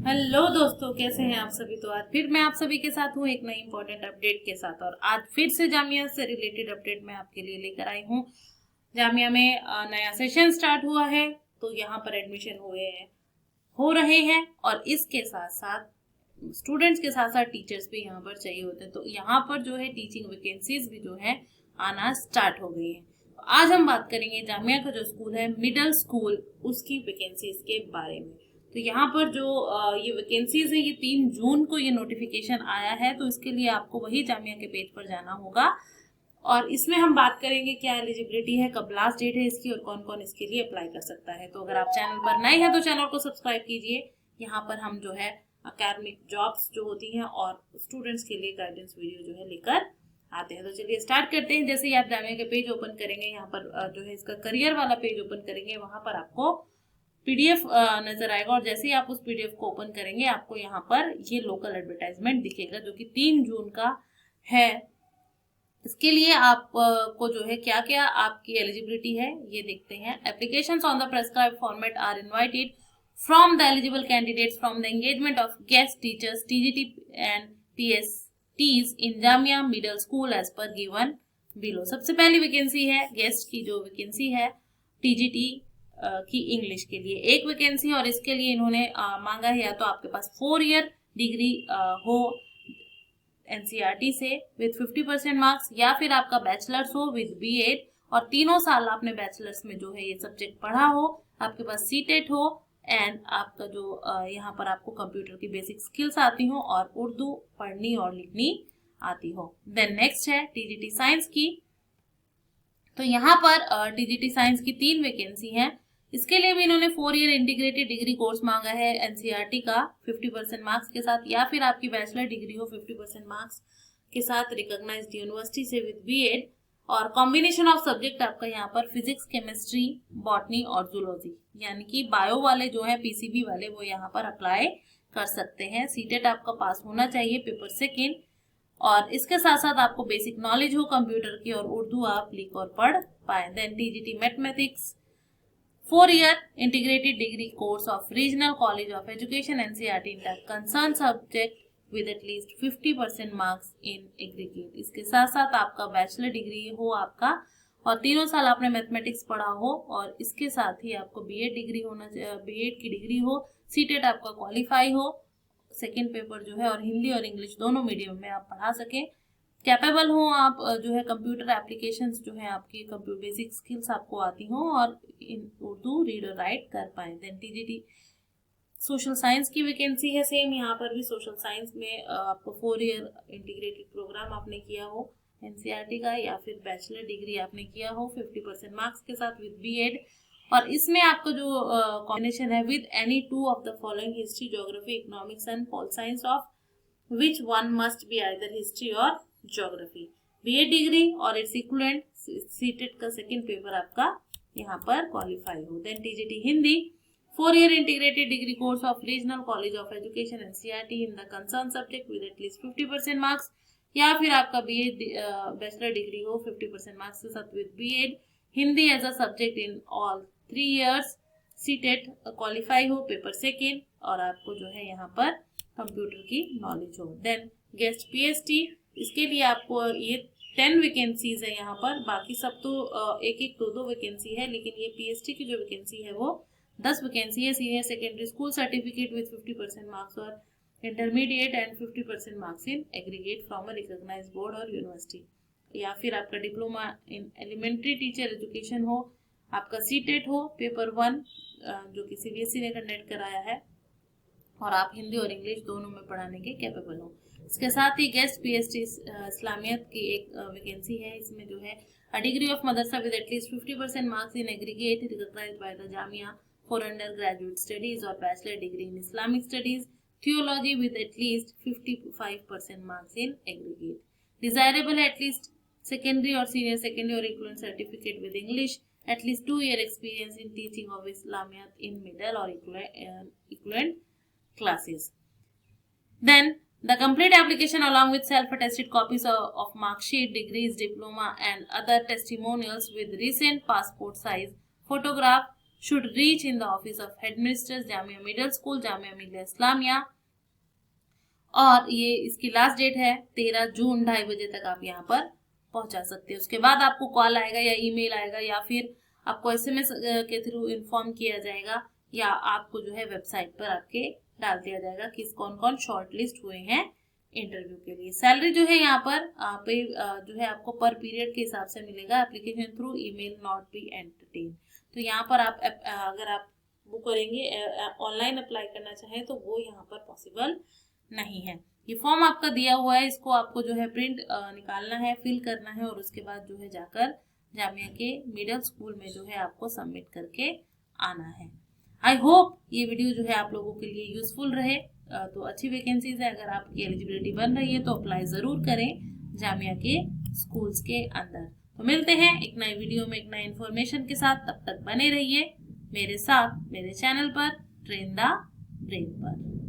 Hello दोस्तों, कैसे हैं आप सभी। तो आज फिर मैं आप सभी के साथ हूँ एक नई इंपॉर्टेंट अपडेट के साथ। और आज फिर से जामिया से रिलेटेड अपडेट मैं आपके लिए लेकर आई हूँ। जामिया में नया सेशन स्टार्ट हुआ है, तो यहाँ पर एडमिशन हो रहे हैं और इसके साथ साथ स्टूडेंट्स के साथ साथ टीचर्स भी यहाँ पर चाहिए होते हैं। तो यहाँ पर जो है टीचिंग वैकेंसीज भी जो है आना स्टार्ट हो गई है। आज हम बात करेंगे जामिया का जो स्कूल है मिडिल स्कूल, उसकी वैकेंसीज के बारे में। तो यहाँ पर जो ये वैकेंसीज है, ये 3 जून को ये नोटिफिकेशन आया है। तो इसके लिए आपको वही जामिया के पेज पर जाना होगा और इसमें हम बात करेंगे क्या एलिजिबिलिटी है, कब लास्ट डेट है इसकी और कौन कौन इसके लिए अप्लाई कर सकता है। तो अगर आप चैनल पर नए हैं तो चैनल को सब्सक्राइब कीजिए। यहाँ पर हम जो है अकेडमिक जॉब्स जो होती हैं और स्टूडेंट्स के लिए गाइडेंस वीडियो जो है लेकर आते हैं। तो चलिए स्टार्ट करते हैं। जैसे ही आप जामिया के पेज ओपन करेंगे, यहाँ पर जो है इसका करियर वाला पेज ओपन करेंगे, वहां पर आपको पीडीएफ नजर आएगा और जैसे ही आप उस पीडीएफ को ओपन करेंगे आपको यहाँ पर ये लोकल एडवर्टाइजमेंट दिखेगा जो कि 3 जून का है। इसके लिए आप को जो है क्या क्या आपकी एलिजिबिलिटी है ये देखते हैं। Applications on the prescribed format are invited from the eligible candidates from the engagement of guest teachers TGT and TSTs in Jamia middle school as per given below. सबसे पहली वैकेंसी है गेस्ट की जो वैकेंसी है टीजीटी की English के लिए एक वैकेंसी, और इसके लिए इन्होंने मांगा है या तो आपके पास 4 ईयर डिग्री हो एनसीईआरटी से विद 50% मार्क्स, या फिर आपका बैचलर्स हो विद बीएड और 3 साल आपने बैचलर्स में जो है ये सब्जेक्ट पढ़ा हो, आपके पास सीटेट हो एंड आपका जो यहाँ पर आपको कंप्यूटर की बेसिक स्किल्स आती हो और उर्दू पढ़नी और लिखनी आती हो। देन नेक्स्ट है टीजीटी साइंस की। तो यहाँ पर टीजीटी साइंस की 3 वैकेंसी हैं। इसके लिए भी इन्होंने 4 ईयर इंटीग्रेटेड डिग्री कोर्स मांगा है एनसीईआरटी का 50% मार्क्स के साथ, या फिर आपकी बैचलर डिग्री हो 50% मार्क्स के साथ रिकॉग्नाइज्ड यूनिवर्सिटी से विद बीएड, और कॉम्बिनेशन ऑफ सब्जेक्ट आपका यहाँ पर फिजिक्स, केमिस्ट्री, बॉटनी और जूलॉजी, यानी कि बायो वाले जो है पीसीबी वाले वो यहाँ पर अप्लाई कर सकते हैं। सीटेट आपका पास होना चाहिए पेपर सेकेंड, और इसके साथ साथ आपको बेसिक नॉलेज हो कंप्यूटर की और उर्दू आप लिख और पढ़ पाए। Then TGT mathematics 4 year integrated degree course of regional college of education NCERT in that concern subject with at least 50% marks in aggregate. इसके साथ साथ आपका बैचलर डिग्री हो आपका और 3 साल आपने मैथमेटिक्स पढ़ा हो, और इसके साथ ही आपको बीएड डिग्री होना, बीएड की डिग्री हो, सीटेट आपका क्वालिफाई हो, सेकेंड पेपर जो है और हिंदी और इंग्लिश दोनों मीडियम में आप पढ़ा सके, कैपेबल हो आप जो है कंप्यूटर एप्लीकेशंस जो है आपकी कंप्यूटर बेसिक स्किल्स आपको आती हो और इन उर्दू रीड और राइट कर पाए। देन टीजीटी सोशल साइंस की वैकेंसी है सेम, यहाँ पर भी सोशल साइंस में आपको 4 ईयर इंटीग्रेटेड प्रोग्राम आपने किया हो एनसीईआरटी का, या फिर बैचलर डिग्री आपने किया हो 50% मार्क्स के साथ विद बीएड, और इसमें आपका जो कॉम्बिनेशन है with any 2 of the following history, geography, economics and pol science of which one must be either history और ज्योग्राफी, बीएड डिग्री और इट्स इक्विवेलेंट सीटेट का सेकंड पेपर आपका यहाँ पर क्वालिफाई हो। Then TGT Hindi 4 year integrated degree course of regional college of education NCERT in the concern subject with at least 50% marks, या फिर आपका बीएड बैचलर डिग्री हो 50% मार्क्स के साथ with B Ed, Hindi as a subject in all 3 years, CTET qualify हो paper second, और आपको जो है यहाँ पर कंप्यूटर की नॉलेज हो। देन गेस्ट पीएचडी, इसके लिए आपको ये 10 वैकेंसीज है यहाँ पर, बाकी सब तो एक एक 2-2 वैकेंसी है, लेकिन ये पीएचडी की जो वैकेंसी है वो 10 वैकेंसी है। Senior secondary school certificate with 50% marks और intermediate and 50% marks in aggregate from a recognised board और यूनिवर्सिटी, या फिर आपका diploma in elementary teacher education हो, आपका सीटेट हो पेपर 1 जो कि सीबीएसई ने कंडक्ट कराया है, और आप हिंदी और इंग्लिश दोनों में पढ़ाने के कैपेबल हो। इसके साथ ही गेस्ट पीएचडी इस्लामियत की एक वैकेंसी है। इसमें जो है अ डिग्री ऑफ मदरसा with at least 50% marks in aggregate recognised by the Jamia for undergraduate studies और bachelor degree in Islamic studies theology with at least 55% marks in aggregate. Desirable है एटलीस्ट सेकेंडरी और सीनियर सेकेंडरी और equivalent certificate with English, at least 2 year experience in teaching of इस्लामियत in middle और equivalent classes. Then the complete application along with self-attested copies of mark sheet, degrees, diploma and other testimonials with recent passport size photograph should reach in the office of headmistress Jamia middle school Jamia Millia Islamia. और ये इसकी last date है 13 जून 2:30 बजे तक आप यहाँ पर पहुंचा सकते हैं। उसके बाद आपको कॉल आएगा या ईमेल आएगा या फिर आपको एसएमएस के थ्रू इन्फॉर्म किया जाएगा या आपको जो है वेबसाइट पर आपके डाल दिया जाएगा कि कौन कौन शॉर्ट लिस्ट हुए हैं इंटरव्यू के लिए। सैलरी जो है यहाँ पर पे जो है आपको पर पीरियड के हिसाब से मिलेगा। Application through email not be entertain. तो यहाँ पर आप अगर आप वो करेंगे ऑनलाइन अप्लाई करना चाहें तो वो यहाँ पर पॉसिबल नहीं है। ये फॉर्म आपका दिया हुआ है, इसको आपको जो है प्रिंट निकालना है, फिल करना है और उसके बाद जो है जाकर जामिया के मिडिल स्कूल में जो है आपको सबमिट करके आना है। आई होप ये वीडियो जो है आप लोगों के लिए यूजफुल रहे। तो अच्छी वैकेंसीज है, अगर आपकी एलिजिबिलिटी बन रही है तो अप्लाई ज़रूर करें जामिया के स्कूल्स के अंदर। तो मिलते हैं एक नए वीडियो में एक नए इन्फॉर्मेशन के साथ। तब तक बने रहिए मेरे साथ मेरे चैनल पर ट्रेन द ब्रेन पर।